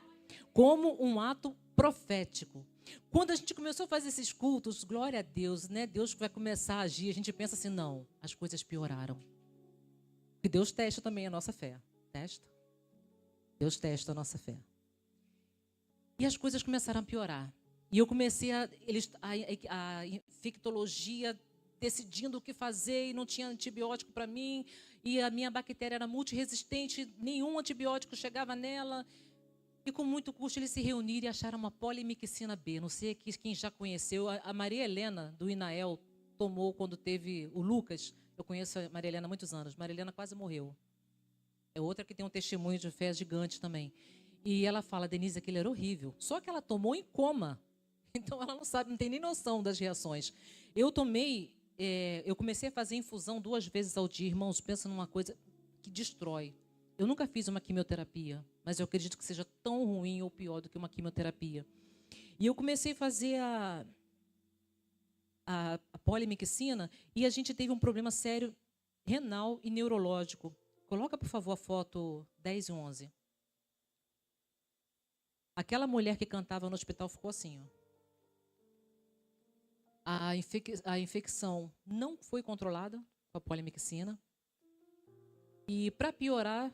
Como um ato profético. Quando a gente começou a fazer esses cultos, glória a Deus, né? Deus vai começar a agir. A gente pensa assim, não, as coisas pioraram. Porque Deus testa também a nossa fé. Testa. Deus testa a nossa fé. E as coisas começaram a piorar. E eu comecei a infectologia decidindo o que fazer e não tinha antibiótico para mim. E a minha bactéria era multiresistente, nenhum antibiótico chegava nela. E com muito custo eles se reuniram e acharam uma polimixina B. Não sei quem já conheceu. A Maria Helena, do Inael, tomou quando teve o Lucas. Eu conheço a Maria Helena há muitos anos. Maria Helena quase morreu. É outra que tem um testemunho de fé gigante também. E ela fala, Denise, aquilo era horrível. Só que ela tomou em coma. Então ela não sabe, não tem nem noção das reações. Eu comecei a fazer infusão 2 vezes ao dia. Irmãos, pensa numa coisa que destrói. Eu nunca fiz uma quimioterapia, mas eu acredito que seja tão ruim ou pior do que uma quimioterapia. E eu comecei a fazer a polimixina e a gente teve um problema sério renal e neurológico. Coloca, por favor, a foto 10 e 11. Aquela mulher que cantava no hospital ficou assim, ó. A infecção não foi controlada com a polimixina. E, para piorar,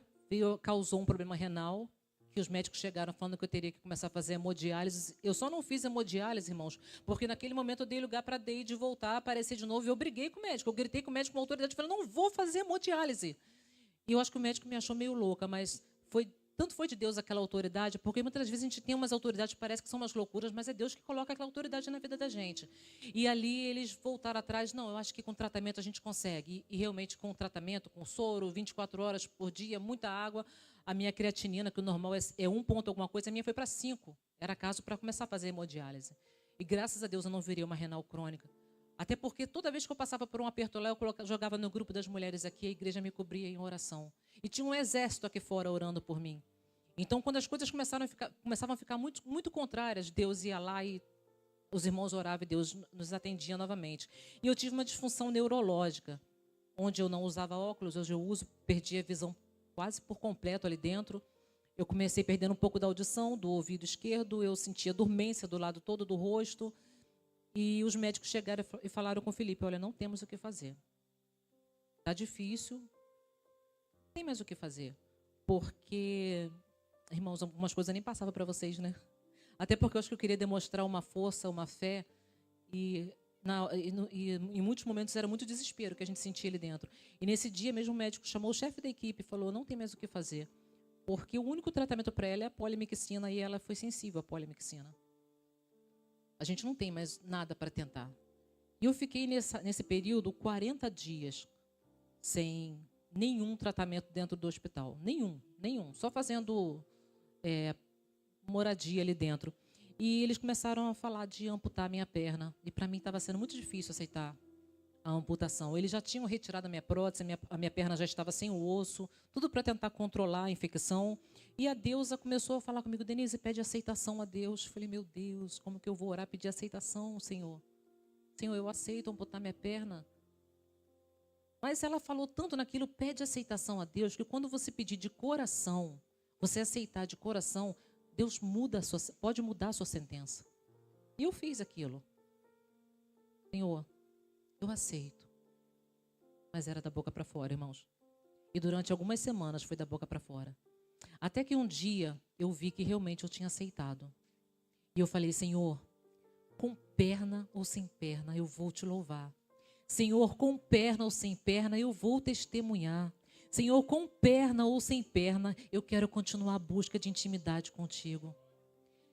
causou um problema renal, que os médicos chegaram falando que eu teria que começar a fazer hemodiálise. Eu só não fiz hemodiálise, irmãos, porque naquele momento eu dei lugar para a Deide voltar, aparecer de novo, e eu briguei com o médico. Eu gritei com o médico com a autoridade, falei, não vou fazer hemodiálise. E eu acho que o médico me achou meio louca, mas tanto foi de Deus aquela autoridade, porque muitas vezes a gente tem umas autoridades que parece que são umas loucuras, mas é Deus que coloca aquela autoridade na vida da gente. E ali eles voltaram atrás, não, eu acho que com tratamento a gente consegue. E realmente com tratamento, com soro, 24 horas por dia, muita água, a minha creatinina, que o normal é 1 ponto alguma coisa, a minha foi para 5. Era caso para começar a fazer hemodiálise. E graças a Deus eu não virei uma renal crônica. Até porque toda vez que eu passava por um aperto lá, eu jogava no grupo das mulheres aqui, a igreja me cobria em oração. E tinha um exército aqui fora orando por mim. Então, quando as coisas começavam a ficar muito, muito contrárias, Deus ia lá e os irmãos oravam e Deus nos atendia novamente. E eu tive uma disfunção neurológica, onde eu não usava óculos, hoje eu uso, perdi a visão quase por completo ali dentro. Eu comecei perdendo um pouco da audição, do ouvido esquerdo, eu sentia dormência do lado todo do rosto. E os médicos chegaram e falaram com o Felipe, olha, não temos o que fazer. Está difícil, não tem mais o que fazer. Porque, irmãos, algumas coisas nem passavam para vocês, né? Até porque eu acho que eu queria demonstrar uma força, uma fé. E em muitos momentos era muito desespero que a gente sentia ali dentro. E nesse dia mesmo o médico chamou o chefe da equipe e falou, não tem mais o que fazer. Porque o único tratamento para ela é a polimixina e ela foi sensível à polimixina. A gente não tem mais nada para tentar. E eu fiquei nesse período 40 dias sem nenhum tratamento dentro do hospital. Nenhum. Só fazendo moradia ali dentro. E eles começaram a falar de amputar a minha perna. E para mim estava sendo muito difícil aceitar a amputação. Eles já tinham retirado a minha prótese, a minha perna já estava sem o osso, tudo para tentar controlar a infecção. E a deusa começou a falar comigo, Denise, pede aceitação a Deus. Eu falei, meu Deus, como que eu vou orar, pedir aceitação, Senhor? Senhor, eu aceito amputar minha perna. Mas ela falou tanto naquilo, pede aceitação a Deus, que quando você pedir de coração, você aceitar de coração, Deus pode mudar a sua sentença. E eu fiz aquilo. Senhor, eu aceito. Mas era da boca para fora, irmãos. E durante algumas semanas foi da boca para fora. Até que um dia eu vi que realmente eu tinha aceitado. E eu falei, Senhor, com perna ou sem perna, eu vou te louvar. Senhor, com perna ou sem perna, eu vou testemunhar. Senhor, com perna ou sem perna, eu quero continuar a busca de intimidade contigo.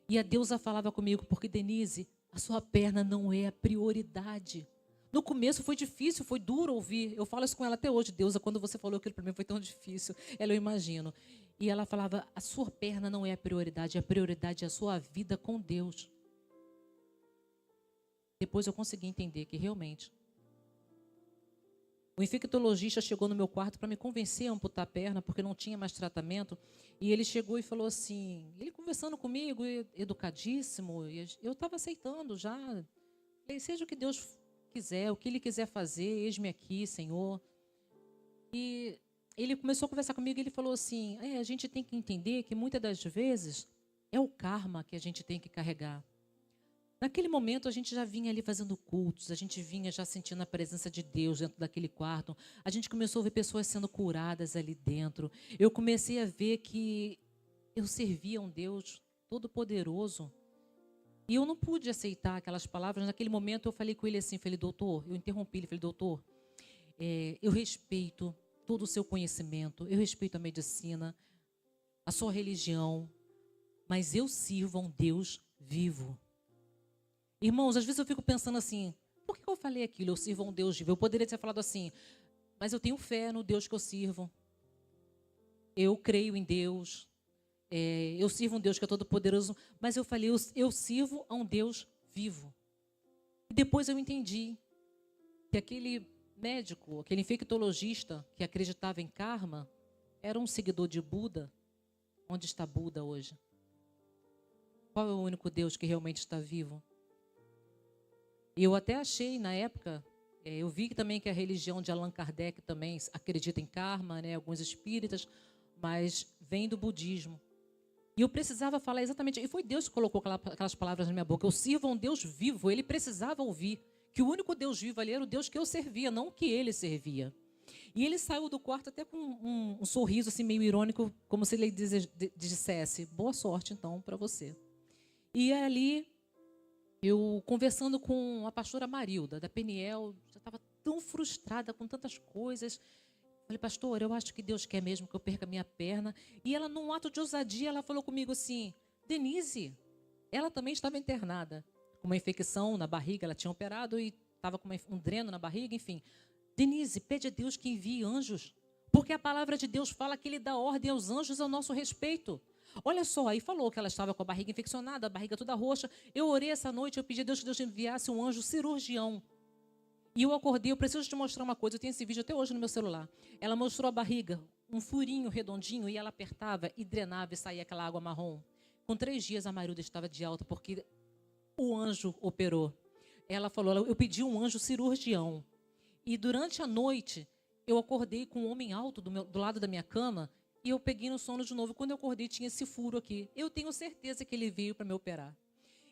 E a deusa falava comigo, porque Denise, a sua perna não é a prioridade. No começo foi difícil, foi duro ouvir. Eu falo isso com ela até hoje. Deusa, quando você falou aquilo para mim foi tão difícil. Ela, eu imagino. E ela falava, a sua perna não é a prioridade é a sua vida com Deus. Depois eu consegui entender que realmente o infectologista chegou no meu quarto para me convencer a amputar a perna, porque não tinha mais tratamento. E ele chegou e falou assim, ele conversando comigo, educadíssimo, e eu estava aceitando já. Falei, seja o que Deus quiser, o que Ele quiser fazer, eis-me aqui, Senhor. E ele começou a conversar comigo e ele falou assim, a gente tem que entender que muitas das vezes é o karma que a gente tem que carregar. Naquele momento a gente já vinha ali fazendo cultos, a gente vinha já sentindo a presença de Deus dentro daquele quarto. A gente começou a ver pessoas sendo curadas ali dentro. Eu comecei a ver que eu servia a um Deus todo-poderoso. E eu não pude aceitar aquelas palavras. Naquele momento eu falei com ele assim, falei, doutor, eu interrompi ele, falei, doutor, eu respeito todo o seu conhecimento, eu respeito a medicina, a sua religião, mas eu sirvo a um Deus vivo. Irmãos, às vezes eu fico pensando assim, por que eu falei aquilo? Eu sirvo a um Deus vivo. Eu poderia ter falado assim, mas eu tenho fé no Deus que eu sirvo. Eu creio em Deus. Eu sirvo um Deus que é todo poderoso. Mas eu falei, eu sirvo a um Deus vivo. E depois eu entendi que aquele médico, aquele infectologista que acreditava em karma, era um seguidor de Buda. Onde está Buda hoje? Qual é o único Deus que realmente está vivo? E eu até achei, na época, eu vi também que a religião de Allan Kardec também acredita em karma, né, alguns espíritas, mas vem do budismo. E eu precisava falar exatamente, e foi Deus que colocou aquelas palavras na minha boca, eu sirvo a um Deus vivo, ele precisava ouvir que o único Deus vivo ali era o Deus que eu servia, não o que ele servia. E ele saiu do quarto até com um sorriso assim meio irônico, como se ele dissesse: boa sorte então para você. E ali, eu conversando com a pastora Marilda, da Peniel, já estava tão frustrada com tantas coisas. Falei: pastor, eu acho que Deus quer mesmo que eu perca a minha perna. E ela, num ato de ousadia, ela falou comigo assim: Denise, ela também estava internada, com uma infecção na barriga, ela tinha operado e estava com um dreno na barriga, enfim. Denise, pede a Deus que envie anjos, porque a palavra de Deus fala que ele dá ordem aos anjos ao nosso respeito. Olha só, aí falou que ela estava com a barriga infeccionada, a barriga toda roxa. Eu orei essa noite, eu pedi a Deus que Deus enviasse um anjo cirurgião. E eu acordei, eu preciso te mostrar uma coisa, eu tenho esse vídeo até hoje no meu celular. Ela mostrou a barriga, um furinho redondinho, e ela apertava e drenava e saía aquela água marrom. Com 3 dias a Marilda estava de alta, porque o anjo operou. Ela falou: eu pedi um anjo cirurgião. E durante a noite, eu acordei com um homem alto do lado da minha cama, e eu peguei no sono de novo. Quando eu acordei, tinha esse furo aqui. Eu tenho certeza que ele veio para me operar.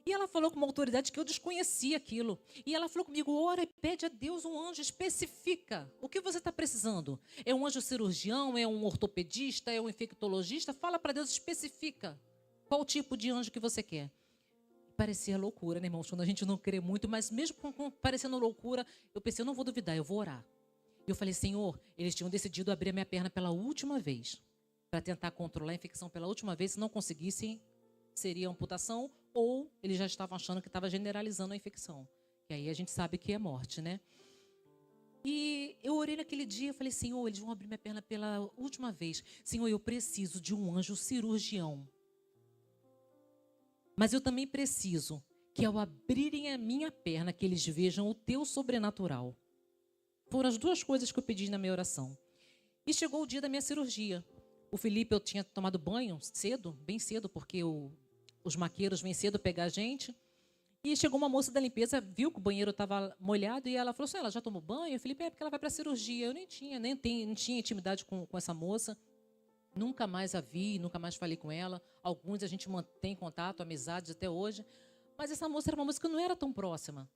E ela falou com uma autoridade que eu desconhecia aquilo. E ela falou comigo: ora e pede a Deus um anjo, especifica. O que você está precisando? É um anjo cirurgião? É um ortopedista? É um infectologista? Fala para Deus, especifica. Qual tipo de anjo que você quer? Parecia loucura, né, irmãos? Quando a gente não crê muito, mas mesmo parecendo loucura, eu pensei: eu não vou duvidar, eu vou orar. E eu falei: Senhor, eles tinham decidido abrir a minha perna pela última vez, para tentar controlar a infecção pela última vez. Se não conseguissem, seria amputação, ou eles já estavam achando que estava generalizando a infecção. E aí a gente sabe que é morte, né? E eu orei naquele dia, eu falei: Senhor, eles vão abrir minha perna pela última vez. Senhor, eu preciso de um anjo cirurgião. Mas eu também preciso que, ao abrirem a minha perna, que eles vejam o teu sobrenatural. Foram as 2 coisas que eu pedi na minha oração. E chegou o dia da minha cirurgia. O Felipe, eu tinha tomado banho cedo, bem cedo, porque os maqueiros vêm cedo pegar a gente. E chegou uma moça da limpeza, viu que o banheiro estava molhado, e ela falou assim: ela já tomou banho? O Felipe: é porque ela vai para a cirurgia. Eu não tinha intimidade com essa moça. Nunca mais a vi, nunca mais falei com ela. Alguns a gente mantém contato, amizades até hoje. Mas essa moça era uma moça que não era tão próxima.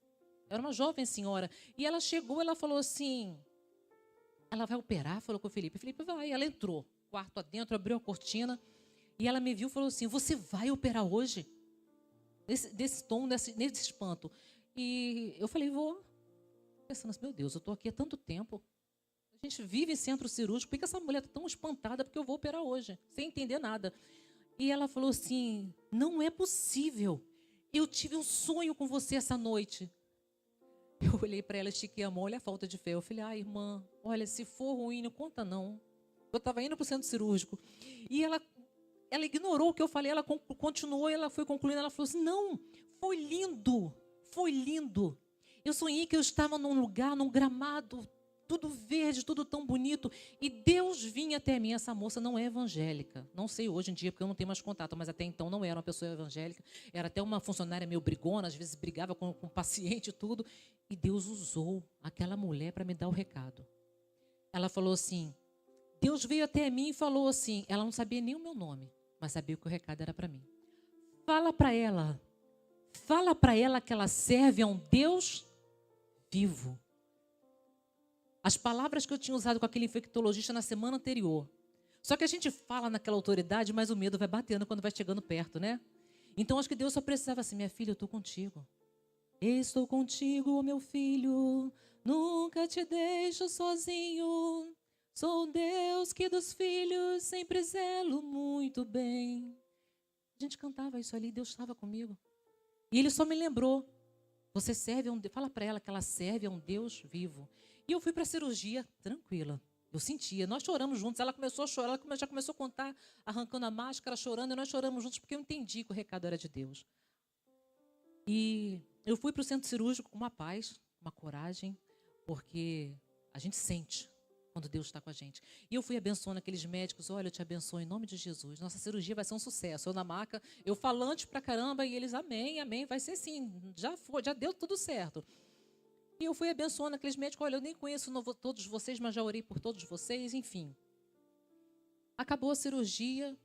Era uma jovem senhora. E ela chegou, ela falou assim: ela vai operar? Falou com o Felipe. O Felipe: vai. Ela entrou, quarto adentro, abriu a cortina. E ela me viu e falou assim: você vai operar hoje? Desse tom, nesse espanto. E eu falei: vou. Pensando assim: meu Deus, eu estou aqui há tanto tempo. A gente vive em centro cirúrgico, por que essa mulher está tão espantada porque eu vou operar hoje, sem entender nada? E ela falou assim: não é possível, eu tive um sonho com você essa noite. Eu olhei para ela, estiquei a mão, olha a falta de fé. Eu falei: ah, irmã, olha, se for ruim, não conta não. Eu estava indo para o centro cirúrgico. E ela ignorou o que eu falei, ela continuou, ela foi concluindo, ela falou assim: não, foi lindo, foi lindo. Eu sonhei que eu estava num lugar, num gramado, tudo verde, tudo tão bonito, e Deus vinha até mim. Essa moça não é evangélica, não sei hoje em dia, porque eu não tenho mais contato, mas até então não era uma pessoa evangélica, era até uma funcionária meio brigona, às vezes brigava com o paciente e tudo, e Deus usou aquela mulher para me dar o recado. Ela falou assim: Deus veio até mim e falou assim, ela não sabia nem o meu nome, mas sabia que o recado era para mim. Fala para ela que ela serve a um Deus vivo. As palavras que eu tinha usado com aquele infectologista na semana anterior. Só que a gente fala naquela autoridade, mas o medo vai batendo quando vai chegando perto, né? Então acho que Deus só precisava assim: minha filha, eu estou contigo. Estou contigo, meu filho, nunca te deixo sozinho. Sou Deus que dos filhos sempre zelo muito bem. A gente cantava isso ali, Deus estava comigo. E Ele só me lembrou: você serve a um Deus. Fala para ela que ela serve a um Deus vivo. E eu fui para a cirurgia tranquila. Eu sentia, nós choramos juntos. Ela começou a chorar, ela já começou a contar, arrancando a máscara, chorando, e nós choramos juntos, porque eu entendi que o recado era de Deus. E eu fui para o centro cirúrgico com uma paz, uma coragem, porque a gente sente quando Deus está com a gente. E eu fui abençoando aqueles médicos: olha, eu te abençoo em nome de Jesus, nossa cirurgia vai ser um sucesso. Eu na maca, eu falante pra caramba, e eles: amém, amém, vai ser sim, já foi, já deu tudo certo. E eu fui abençoando aqueles médicos: olha, eu nem conheço todos vocês, mas já orei por todos vocês, enfim. Acabou a cirurgia,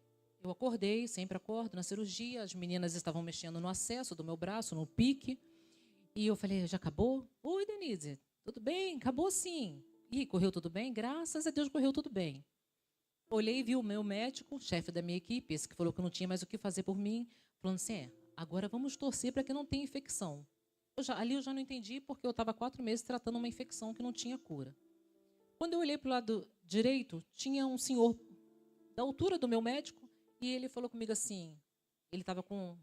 eu acordei, sempre acordo na cirurgia, as meninas estavam mexendo no acesso do meu braço, no pique, E eu falei, já acabou? Oi, Denise, tudo bem? Acabou sim. E correu tudo bem? Graças a Deus correu tudo bem. Olhei e vi o meu médico, chefe da minha equipe, esse que falou que não tinha mais o que fazer por mim, falando assim, agora vamos torcer para que não tenha infecção. Ali eu já não entendi, porque eu estava 4 meses tratando uma infecção que não tinha cura. Quando eu olhei para o lado direito, tinha um senhor da altura do meu médico, e ele falou comigo assim, ele estava com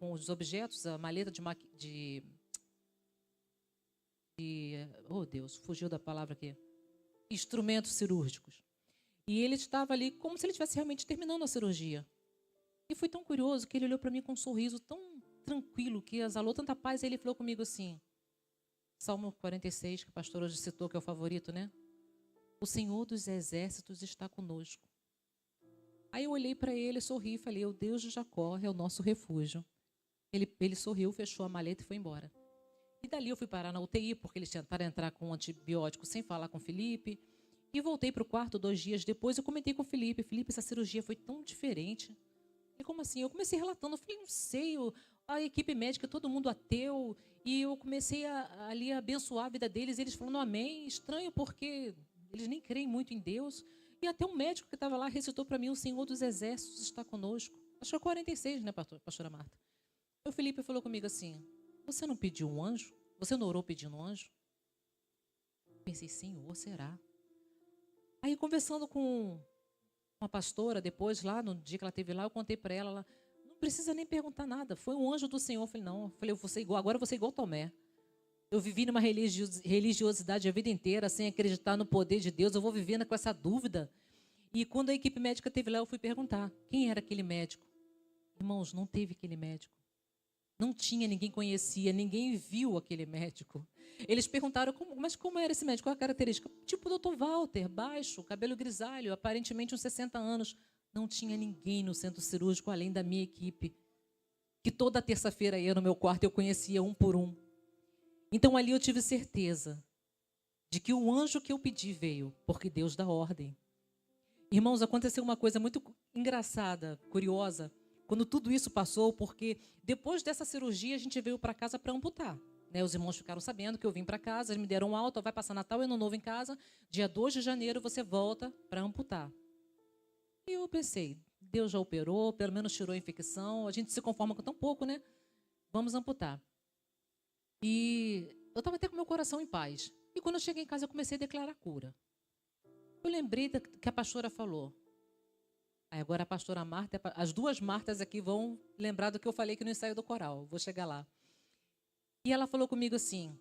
os objetos, a maleta oh Deus, fugiu da palavra aqui, instrumentos cirúrgicos. E ele estava ali como se ele estivesse realmente terminando a cirurgia. E foi tão curioso que ele olhou para mim com um sorriso tão tranquilo, que exalou tanta paz, e ele falou comigo assim, Salmo 46, que o pastor hoje citou, que é o favorito, né? O Senhor dos Exércitos está conosco. Aí eu olhei para ele, sorri e falei, o Deus de Jacó é o nosso refúgio. Ele sorriu, fechou a maleta e foi embora. E dali eu fui parar na UTI, porque eles tentaram entrar com um antibiótico sem falar com o Felipe. E voltei para o quarto 2 dias depois, eu comentei com o Felipe, essa cirurgia foi tão diferente. E como assim? Eu comecei relatando, eu falei, não sei, a equipe médica, todo mundo ateu, e eu comecei ali a abençoar a vida deles, eles falando amém, estranho porque eles nem creem muito em Deus. E até um médico que estava lá recitou para mim, o Senhor dos Exércitos está conosco. Acho que é 46, né, pastora Marta? O Felipe falou comigo assim, você não pediu um anjo? Você não orou pedindo um anjo? Eu pensei, Senhor, será? Aí, conversando com uma pastora, depois, lá, no dia que ela esteve lá, eu contei para ela, não precisa nem perguntar nada, foi um anjo do Senhor. Eu falei, não, eu vou ser igual, agora eu vou ser igual Tomé. Eu vivi numa religiosidade a vida inteira, sem acreditar no poder de Deus, eu vou vivendo com essa dúvida. E quando a equipe médica esteve lá, eu fui perguntar, quem era aquele médico? Irmãos, não teve aquele médico. Não tinha, ninguém conhecia, ninguém viu aquele médico. Eles perguntaram, mas como era esse médico? Qual a característica? Tipo o Dr. Walter, baixo, cabelo grisalho, aparentemente uns 60 anos. Não tinha ninguém no centro cirúrgico, além da minha equipe, que toda terça-feira ia no meu quarto e eu conhecia um por um. Então ali eu tive certeza de que o anjo que eu pedi veio, porque Deus dá ordem. Irmãos, aconteceu uma coisa muito engraçada, curiosa, quando tudo isso passou, porque depois dessa cirurgia a gente veio para casa para amputar. Né? Os irmãos ficaram sabendo que eu vim para casa, eles me deram alta, vai passar Natal e Ano Novo em casa, dia 2 de janeiro você volta para amputar. E eu pensei, Deus já operou, pelo menos tirou a infecção, a gente se conforma com tão pouco, né? Vamos amputar. E eu estava até com meu coração em paz. E quando eu cheguei em casa eu comecei a declarar cura. Eu lembrei que a pastora falou. Aí agora a pastora Marta, as 2 Martas aqui vão lembrar do que eu falei que no ensaio do coral. Vou chegar lá. E ela falou comigo assim,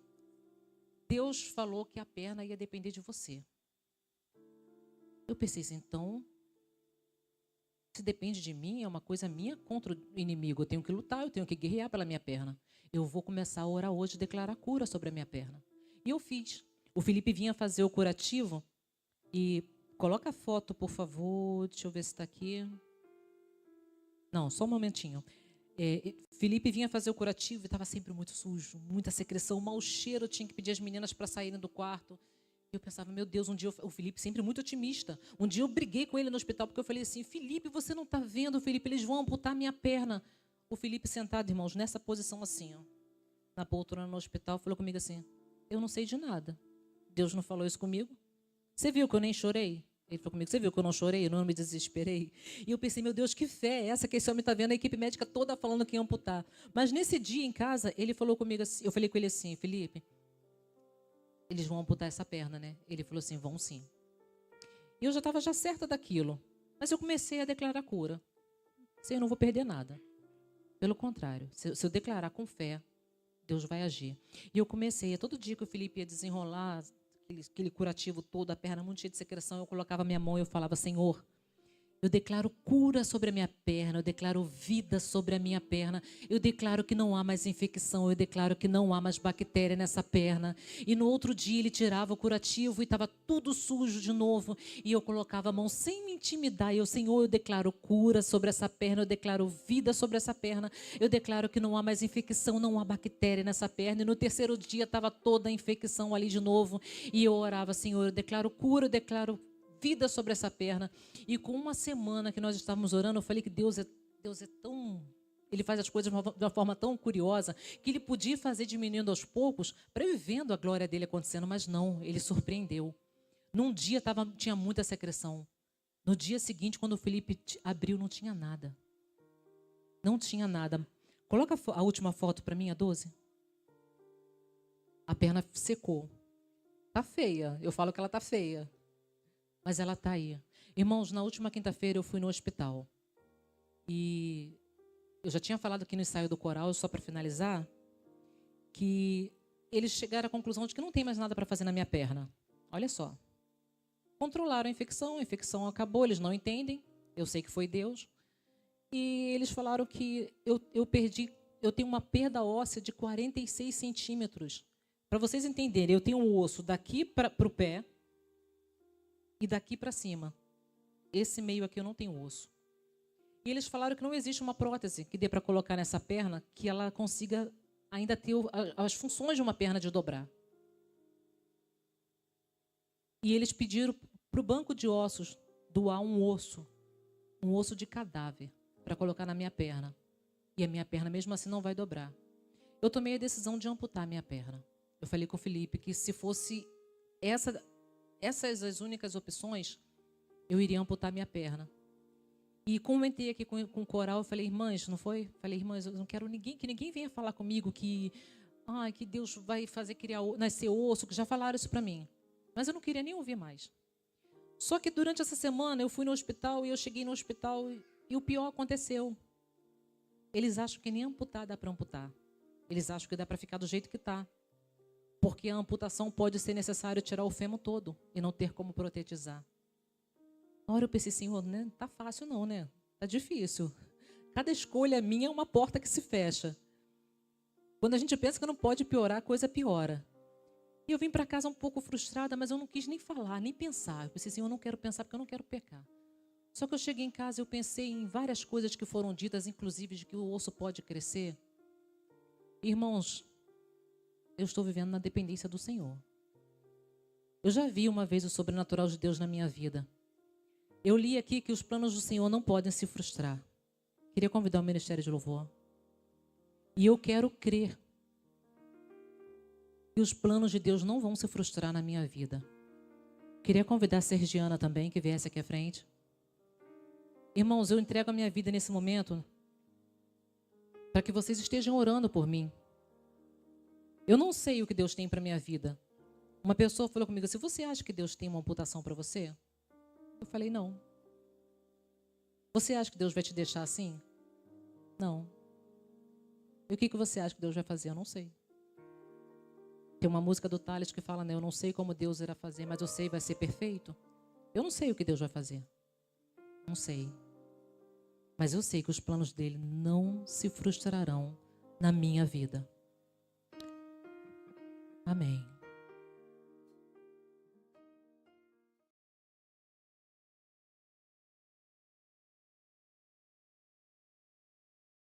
Deus falou que a perna ia depender de você. Eu pensei assim, então, se depende de mim, é uma coisa minha contra o inimigo. Eu tenho que lutar, eu tenho que guerrear pela minha perna. Eu vou começar a orar hoje e declarar cura sobre a minha perna. E eu fiz. O Felipe vinha fazer o curativo e... Coloca a foto, por favor. Deixa eu ver se está aqui. Não, só um momentinho. Felipe vinha fazer o curativo e estava sempre muito sujo, muita secreção, mau cheiro. Eu tinha que pedir as meninas para saírem do quarto. E eu pensava, meu Deus, um dia... O Felipe sempre muito otimista. Um dia eu briguei com ele no hospital porque eu falei assim, Felipe, você não está vendo, Felipe? Eles vão amputar minha perna. O Felipe sentado, irmãos, nessa posição assim, ó, na poltrona no hospital, falou comigo assim, eu não sei de nada. Deus não falou isso comigo? Você viu que eu nem chorei? Ele falou comigo, você viu que eu não chorei? Eu não me desesperei? E eu pensei, meu Deus, que fé é essa que esse homem está vendo? A equipe médica toda falando que ia amputar. Mas nesse dia em casa, ele falou comigo assim, eu falei com ele assim, Felipe, eles vão amputar essa perna, né? Ele falou assim, vão sim. E eu já estava certa daquilo. Mas eu comecei a declarar cura. Eu não vou perder nada. Pelo contrário, se eu declarar com fé, Deus vai agir. E eu comecei, todo dia que o Felipe ia desenrolar aquele curativo todo, a perna muito cheia de secreção, eu colocava minha mão e eu falava, Senhor, eu declaro cura sobre a minha perna, eu declaro vida sobre a minha perna, eu declaro que não há mais infecção, eu declaro que não há mais bactéria nessa perna. E no outro dia ele tirava o curativo e estava tudo sujo de novo, e eu colocava a mão sem me intimidar, e eu, Senhor, eu declaro cura sobre essa perna, eu declaro vida sobre essa perna, eu declaro que não há mais infecção, não há bactéria nessa perna. E no terceiro dia estava toda a infecção ali de novo, e eu orava, Senhor, eu declaro cura, eu declaro vida sobre essa perna. E com uma semana que nós estávamos orando, eu falei que Deus é tão... Ele faz as coisas de uma forma tão curiosa que ele podia fazer diminuindo aos poucos para eu ir vendo a glória dele acontecendo, mas não, ele surpreendeu. Num dia tinha muita secreção. No dia seguinte, quando o Felipe abriu, não tinha nada. Não tinha nada. Coloca a última foto para mim, a 12. A perna secou. Tá feia. Eu falo que ela tá feia. Mas ela tá aí. Irmãos, na última quinta-feira eu fui no hospital. E eu já tinha falado aqui no ensaio do coral, só para finalizar, que eles chegaram à conclusão de que não tem mais nada para fazer na minha perna. Olha só. Controlaram a infecção acabou, eles não entendem. Eu sei que foi Deus. E eles falaram que eu tenho uma perda óssea de 46 centímetros. Para vocês entenderem, eu tenho um osso daqui para o pé e daqui para cima. Esse meio aqui eu não tenho osso. E eles falaram que não existe uma prótese que dê para colocar nessa perna que ela consiga ainda ter as funções de uma perna de dobrar. E eles pediram para o banco de ossos doar um osso de cadáver, para colocar na minha perna. E a minha perna, mesmo assim, não vai dobrar. Eu tomei a decisão de amputar a minha perna. Eu falei com o Felipe que se fosse essas as únicas opções, eu iria amputar a minha perna. E comentei aqui com o coral, eu falei, irmãs, não foi? Falei, irmãs, eu não quero que ninguém venha falar comigo que Deus vai fazer nascer osso, que já falaram isso para mim. Mas eu não queria nem ouvir mais. Só que durante essa semana eu fui no hospital e eu cheguei no hospital e o pior aconteceu. Eles acham que nem amputar dá para amputar. Eles acham que dá para ficar do jeito que está. Porque a amputação pode ser necessário tirar o fêmur todo e não ter como protetizar. Na hora eu pensei, Senhor, né? Tá fácil não, né? Tá difícil. Cada escolha minha é uma porta que se fecha. Quando a gente pensa que não pode piorar, a coisa piora. E eu vim para casa um pouco frustrada, mas eu não quis nem falar, nem pensar. Eu pensei assim, eu não quero pensar porque eu não quero pecar. Só que eu cheguei em casa e eu pensei em várias coisas que foram ditas, inclusive de que o osso pode crescer. Irmãos, eu estou vivendo na dependência do Senhor. Eu já vi uma vez o sobrenatural de Deus na minha vida. Eu li aqui que os planos do Senhor não podem se frustrar. Queria convidar o Ministério de Louvor. E eu quero crer que os planos de Deus não vão se frustrar na minha vida. Queria convidar a Sergiana também, que viesse aqui à frente. Irmãos, eu entrego a minha vida nesse momento para que vocês estejam orando por mim. Eu não sei o que Deus tem para a minha vida. Uma pessoa falou comigo assim, você acha que Deus tem uma amputação para você? Eu falei, não. Você acha que Deus vai te deixar assim? Não. E o que você acha que Deus vai fazer? Eu não sei. Tem uma música do Thales que fala, né? Eu não sei como Deus irá fazer, mas eu sei, vai ser perfeito. Eu não sei o que Deus vai fazer. Não sei. Mas eu sei que os planos dele não se frustrarão na minha vida. Amém.